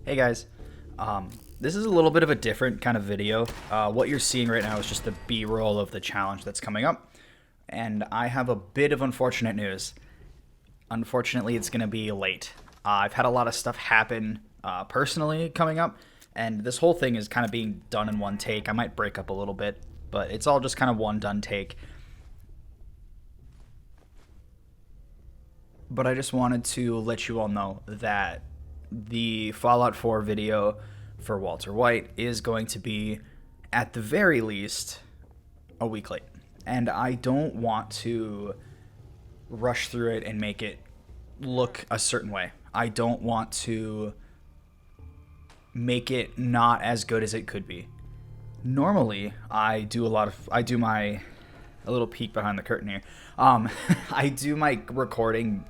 Hey guys, this is a little bit of a different kind of video. What you're seeing right now is just the B-roll of the challenge that's coming up, and I have a bit of unfortunate news. Unfortunately, it's going to be late. I've had a lot of stuff happen personally coming up, and this whole thing is kind of being done in one take. I might break up a little bit, but it's all just kind of one done take. But I just wanted to let you all know that the Fallout 4 video for Walter White is going to be, at the very least, a week late. And I don't want to rush through it and make it look a certain way. I don't want to make it not as good as it could be. Normally, I do a little peek behind the curtain here. I do my recording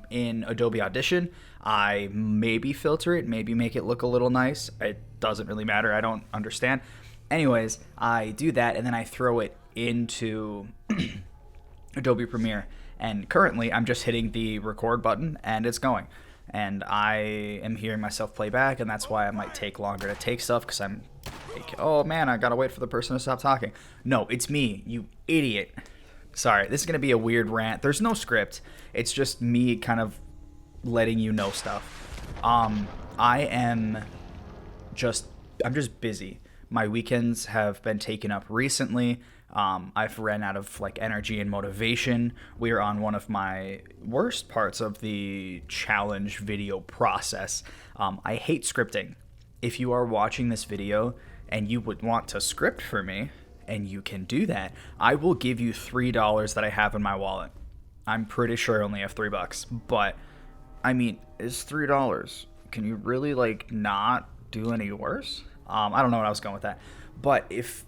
in Adobe Audition. I maybe filter it, maybe make it look a little nice. It doesn't really matter. I don't understand. Anyways, I do that and then I throw it into Adobe Premiere. And currently, I'm just hitting the record button and it's going. And I am hearing myself play back, and that's why I might take longer to take stuff, because I'm like, oh man, I gotta wait for the person to stop talking. No, it's me, you idiot. Sorry, this is gonna be a weird rant. There's no script. It's just me kind of letting you know stuff. I'm just busy. My weekends have been taken up recently. I've ran out of energy and motivation. We are on one of my worst parts of the challenge video process. I hate scripting. If you are watching this video and you would want to script for me, and you can do that, I will give you $3 that I have in my wallet. I'm pretty sure I only have $3, but I mean, it's $3. Can you really not do any worse? I don't know what I was going with that, but if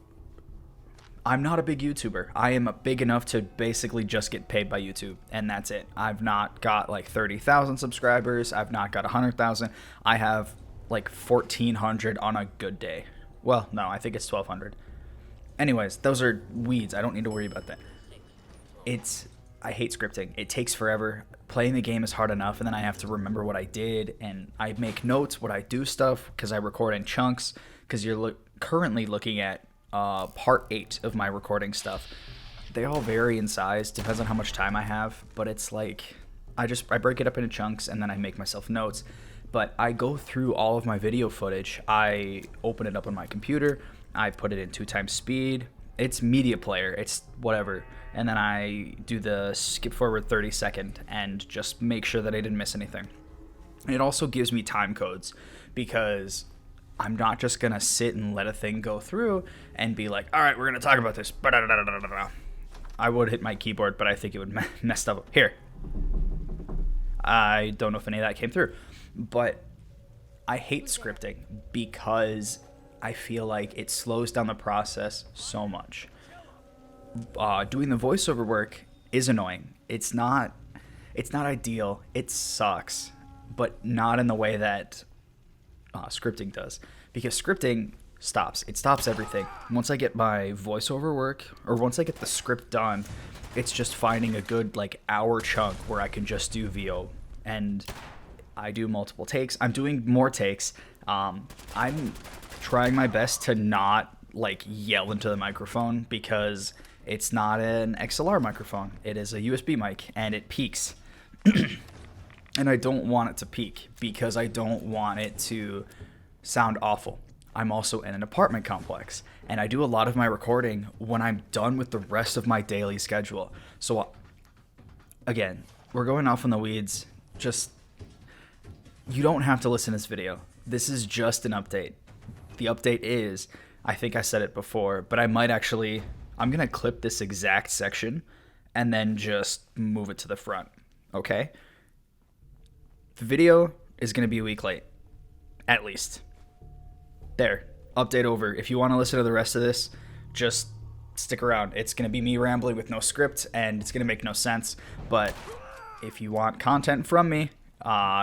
I'm not a big YouTuber, I am big enough to basically just get paid by YouTube, and that's it. I've not got 30,000 subscribers. I've not got 100,000. I have 1,400 on a good day. Well, no, I think it's 1,200. Anyways, those are weeds. I don't need to worry about that. I hate scripting. It takes forever. Playing the game is hard enough, and then I have to remember what I did, and I make notes when I do stuff because I record in chunks, because you're currently looking at part 8 of my recording stuff. They all vary in size, depends on how much time I have, but it's I break it up into chunks, and then I make myself notes. But I go through all of my video footage. I open it up on my computer. I put it in 2x speed. It's media player. It's whatever. And then I do the skip forward 30-second and just make sure that I didn't miss anything. It also gives me time codes, because I'm not just going to sit and let a thing go through and be like, all right, we're going to talk about this. I would hit my keyboard, but I think it would mess stuff up. Here. I don't know if any of that came through. But I hate scripting because I feel like it slows down the process so much. Doing the voiceover work is annoying. It's not ideal. It sucks, but not in the way that scripting does. Because scripting stops. It stops everything. Once I get my voiceover work, or once I get the script done, it's just finding a good hour chunk where I can just do VO, and I do multiple takes. I'm doing more takes. I'm trying my best to not yell into the microphone, because it's not an XLR microphone. It is a USB mic, and it peaks. And I don't want it to peak, because I don't want it to sound awful. I'm also in an apartment complex, and I do a lot of my recording when I'm done with the rest of my daily schedule. So again, we're going off in the weeds. You don't have to listen to this video. This is just an update. The update is, I think I said it before, but I'm going to clip this exact section and then just move it to the front, okay? The video is going to be a week late, at least. There, update over. If you want to listen to the rest of this, just stick around. It's going to be me rambling with no script, and it's going to make no sense, but if you want content from me,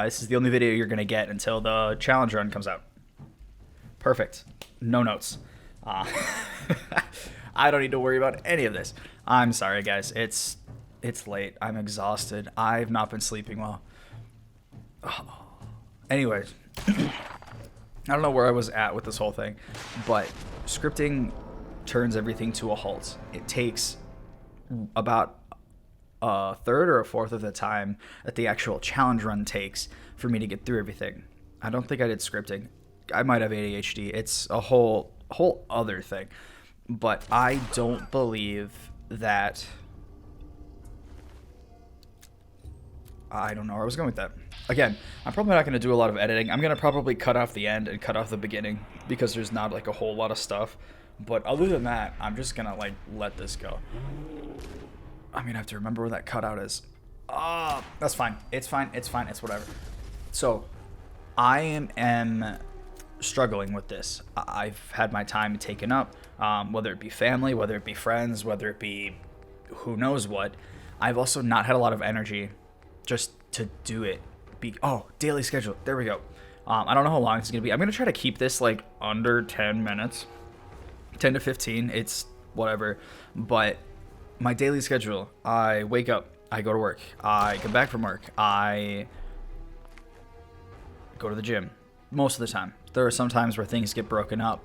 this is the only video you're going to get until the challenge run comes out. Perfect. No notes. I don't need to worry about any of this. I'm sorry, guys. It's late. I'm exhausted. I've not been sleeping well. Anyways, I don't know where I was at with this whole thing, but scripting turns everything to a halt. It takes about a third or a fourth of the time that the actual challenge run takes for me to get through everything. I don't think I did scripting. I might have ADHD. It's a whole other thing. But I don't believe that... I don't know where I was going with that. Again, I'm probably not going to do a lot of editing. I'm going to probably cut off the end and cut off the beginning because there's not like a whole lot of stuff. But other than that, I'm just going to like let this go. I'm going to have to remember where that cutout is. That's fine. It's fine. It's fine. It's whatever. So I am struggling with this. I've had my time taken up, whether it be family, whether it be friends, whether it be who knows what. I've also not had a lot of energy just to do it. Daily schedule. There we go. I don't know how long it's going to be. I'm going to try to keep this like under 10 minutes, 10 to 15. It's whatever. But my daily schedule, I wake up, I go to work, I come back from work, I go to the gym most of the time. There are some times where things get broken up.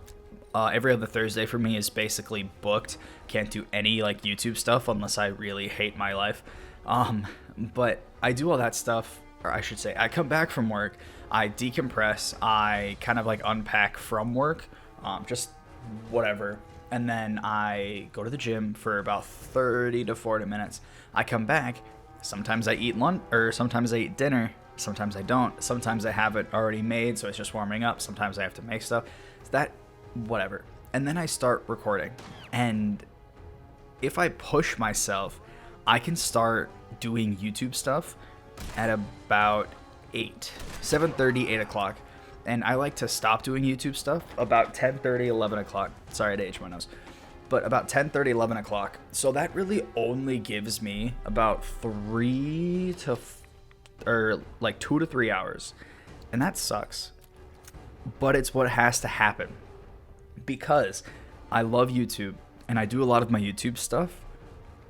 Every other Thursday for me is basically booked. Can't do any like YouTube stuff unless I really hate my life. But I do all that stuff, or I should say, I come back from work, I decompress, I kind of like unpack from work, just whatever. And then I go to the gym for about 30 to 40 minutes. I come back. Sometimes I eat lunch, or sometimes I eat dinner. Sometimes I don't. Sometimes I have it already made, so it's just warming up. Sometimes I have to make stuff. Whatever. And then I start recording. And if I push myself, I can start doing YouTube stuff at about 7:30, 8 o'clock. And I like to stop doing YouTube stuff about 10:30, 11 o'clock. Sorry, I had to itch my nose. But about 10:30, 11 o'clock. So that really only gives me about 2 to 3 hours. And that sucks. But it's what has to happen. Because I love YouTube and I do a lot of my YouTube stuff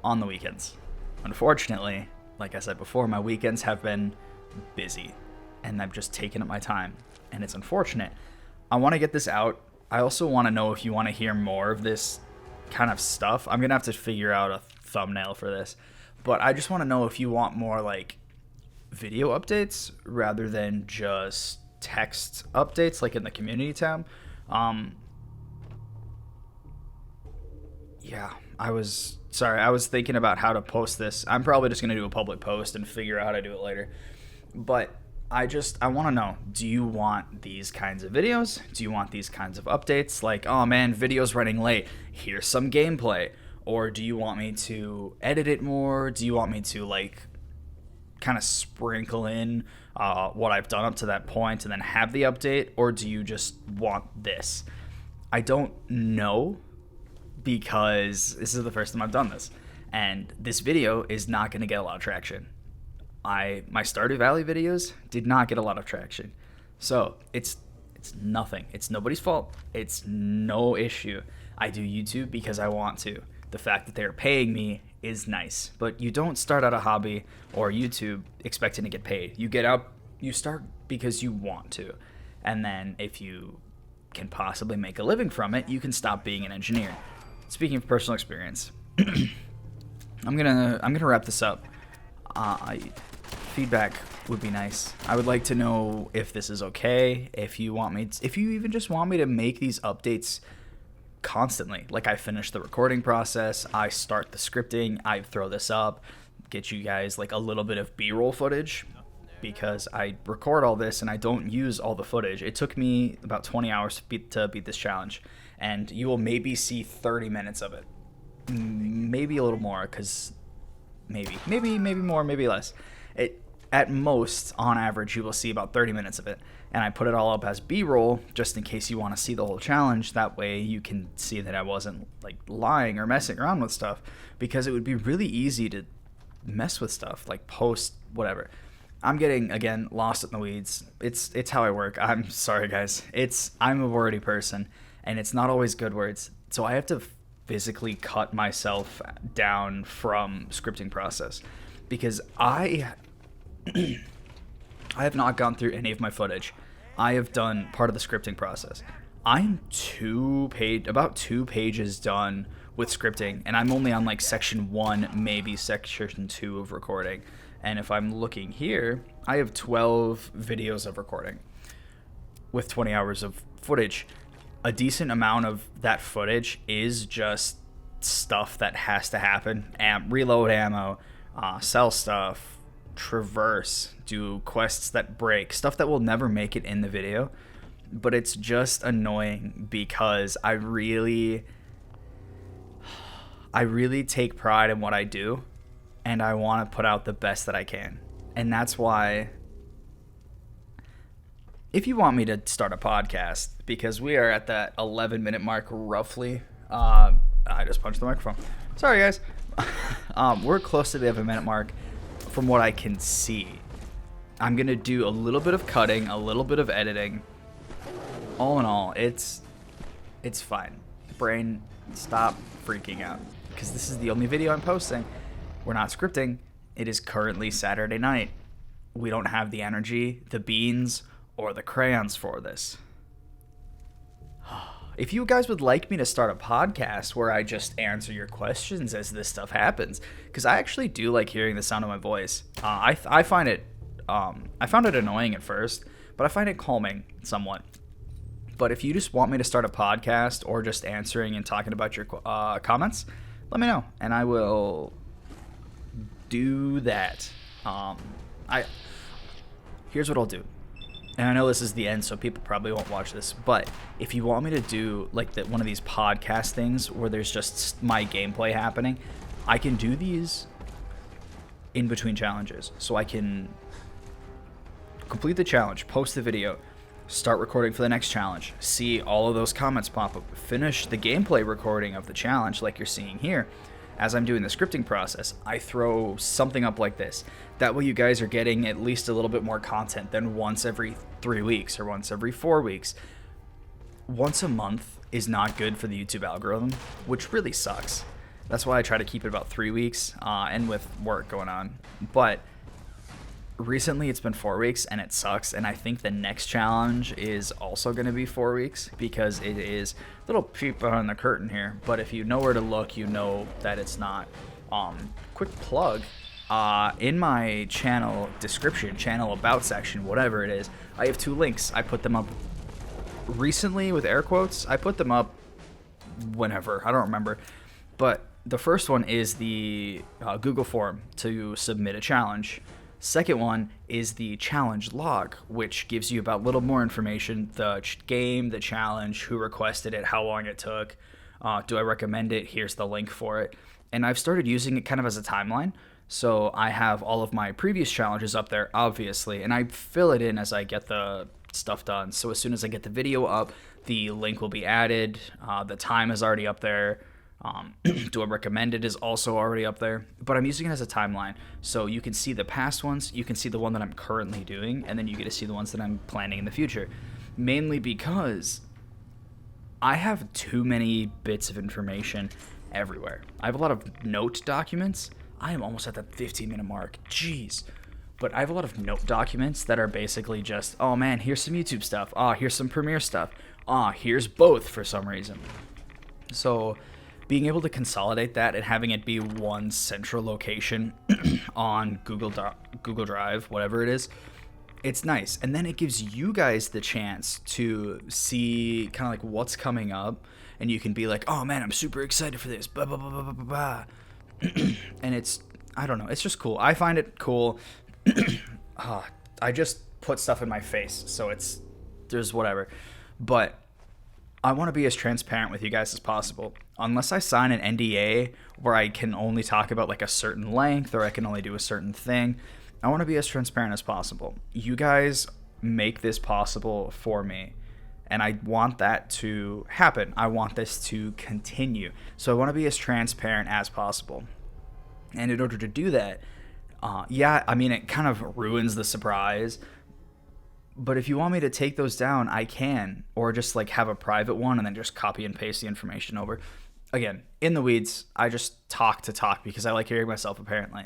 on the weekends. Unfortunately, like I said before, my weekends have been busy and I've just taken up my time. And it's unfortunate. I want to get this out. I also want to know if you want to hear more of this kind of stuff. I'm going to have to figure out a thumbnail for this. But I just want to know if you want more like video updates rather than just text updates like in the community tab. Yeah, I was thinking about how to post this. I'm probably just going to do a public post and figure out how to do it later. But I want to know, do you want these kinds of videos? Do you want these kinds of updates? Like, oh man, video's running late. Here's some gameplay. Or do you want me to edit it more? Do you want me to like kind of sprinkle in what I've done up to that point and then have the update? Or do you just want this? I don't know, because this is the first time I've done this. And this video is not going to get a lot of traction. My Stardew Valley videos did not get a lot of traction. So it's nothing. It's nobody's fault. It's no issue. I do YouTube because I want to. The fact that they're paying me is nice. But you don't start out a hobby or YouTube expecting to get paid. You start because you want to. And then if you can possibly make a living from it, you can stop being an engineer. Speaking of personal experience, I'm gonna wrap this up. Feedback would be nice. I would like to know if this is okay. If you even just want me to make these updates constantly. Like I finish the recording process, I start the scripting, I throw this up, get you guys like a little bit of B-roll footage, because I record all this and I don't use all the footage. It took me about 20 hours to beat this challenge, and you will maybe see 30 minutes of it. Maybe a little more, because maybe more, maybe less. At most, on average, you will see about 30 minutes of it. And I put it all up as B-roll just in case you want to see the whole challenge. That way you can see that I wasn't like lying or messing around with stuff, because it would be really easy to mess with stuff, like post whatever. I'm getting, again, lost in the weeds. It's how I work. I'm sorry, guys. I'm a wordy person, and it's not always good words. So I have to physically cut myself down from scripting process, because I have not gone through any of my footage, I have done part of the scripting process. I'm about 2 pages done with scripting, and I'm only on like section 1, maybe section 2 of recording. And if I'm looking here, I have 12 videos of recording with 20 hours of footage. A decent amount of that footage is just stuff that has to happen. Reload ammo, sell stuff, traverse, do quests that break, stuff that will never make it in the video. But it's just annoying because I really take pride in what I do, and I want to put out the best that I can. And that's why, if you want me to start a podcast, because we are at that 11-minute mark roughly. I just punched the microphone. Sorry, guys. We're close to the 11-minute mark from what I can see. I'm going to do a little bit of cutting, a little bit of editing. All in all, it's fine. Brain, stop freaking out, because this is the only video I'm posting. We're not scripting. It is currently Saturday night. We don't have the energy, the beans, or the crayons for this. If you guys would like me to start a podcast where I just answer your questions as this stuff happens, because I actually do like hearing the sound of my voice. I found it annoying at first, but I find it calming somewhat. But if you just want me to start a podcast or just answering and talking about your comments, let me know, and I will do that. Here's what I'll do. And I know this is the end, so people probably won't watch this. But if you want me to do like one of these podcast things where there's just my gameplay happening, I can do these in between challenges. So I can complete the challenge, post the video, start recording for the next challenge, see all of those comments pop up, finish the gameplay recording of the challenge like you're seeing here. As I'm doing the scripting process, I throw something up like this. That way you guys are getting at least a little bit more content than once every 3 weeks or once every 4 weeks. Once a month is not good for the YouTube algorithm, which really sucks. That's why I try to keep it about 3 weeks, and with work going on. But recently it's been 4 weeks and it sucks, and I think the next challenge is also going to be 4 weeks because it is a little peep behind the curtain here, but if you know where to look, you know that it's not. Quick plug, in my channel description, channel about section, whatever it is, I have 2 links. I put them up recently with air quotes. I put them up whenever, I don't remember, but the first one is the Google form to submit a challenge. Second one is the challenge log, which gives you about a little more information: the game, the challenge, who requested it, how long it took, do I recommend it, here's the link for it. And I've started using it kind of as a timeline. So I have all of my previous challenges up there, obviously, and I fill it in as I get the stuff done. So as soon as I get the video up, the link will be added. The time is already up there. Do I recommend it is also already up there, but I'm using it as a timeline, so you can see the past ones, you can see the one that I'm currently doing, and then you get to see the ones that I'm planning in the future. Mainly because I have too many bits of information everywhere. I have a lot of note documents. I am almost at the 15-minute mark. Jeez. But I have a lot of note documents that are basically just, oh man, here's some YouTube stuff. Here's some Premiere stuff. Here's both for some reason. So being able to consolidate that and having it be one central location on Google Drive, whatever it is, it's nice. And then it gives you guys the chance to see kind of like what's coming up, and you can be like, oh man, I'm super excited for this, blah, blah, blah, blah, blah, blah. And it's, I don't know, it's just cool. I find it cool. I just put stuff in my face, so there's whatever. But I want to be as transparent with you guys as possible. Unless I sign an NDA where I can only talk about like a certain length or I can only do a certain thing, I want to be as transparent as possible. You guys make this possible for me, and I want that to happen. I want this to continue. So I want to be as transparent as possible. And in order to do that, I mean, it kind of ruins the surprise. But if you want me to take those down, I can. Or just like have a private one and then just copy and paste the information over. Again, in the weeds, I just talk to talk because I like hearing myself apparently.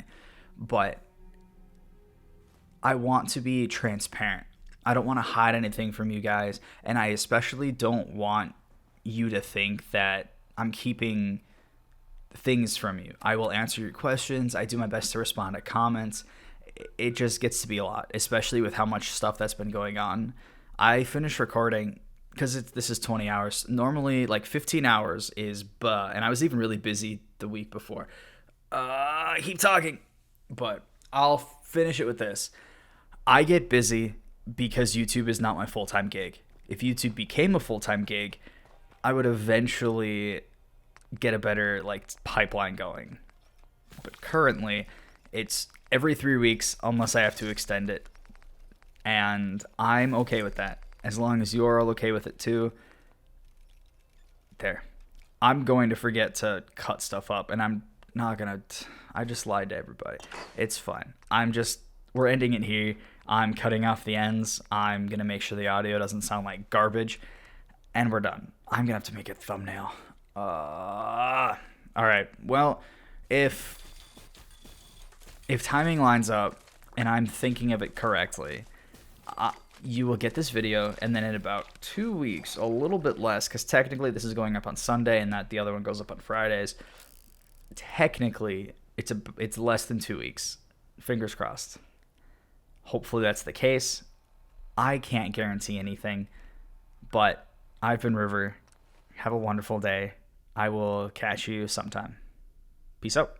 But I want to be transparent. I don't want to hide anything from you guys, and I especially don't want you to think that I'm keeping things from you. I will answer your questions. I do my best to respond to comments. It just gets to be a lot, especially with how much stuff that's been going on. I finished recording because this is 20 hours. Normally, like 15 hours is and I was even really busy the week before. Keep talking, but I'll finish it with this. I get busy because YouTube is not my full-time gig. If YouTube became a full-time gig, I would eventually get a better like pipeline going. But currently, it's every 3 weeks unless I have to extend it. And I'm okay with that. As long as you're all okay with it too. There. I'm going to forget to cut stuff up, and I'm not going to... I just lied to everybody. It's fine. We're ending it here. I'm cutting off the ends. I'm going to make sure the audio doesn't sound like garbage. And we're done. I'm going to have to make a thumbnail. All right. Well, if timing lines up and I'm thinking of it correctly, you will get this video, and then in about 2 weeks, a little bit less, because technically this is going up on Sunday and the other one goes up on Fridays. Technically, it's less than 2 weeks. Fingers crossed. Hopefully that's the case. I can't guarantee anything, but I've been River. Have a wonderful day. I will catch you sometime. Peace out.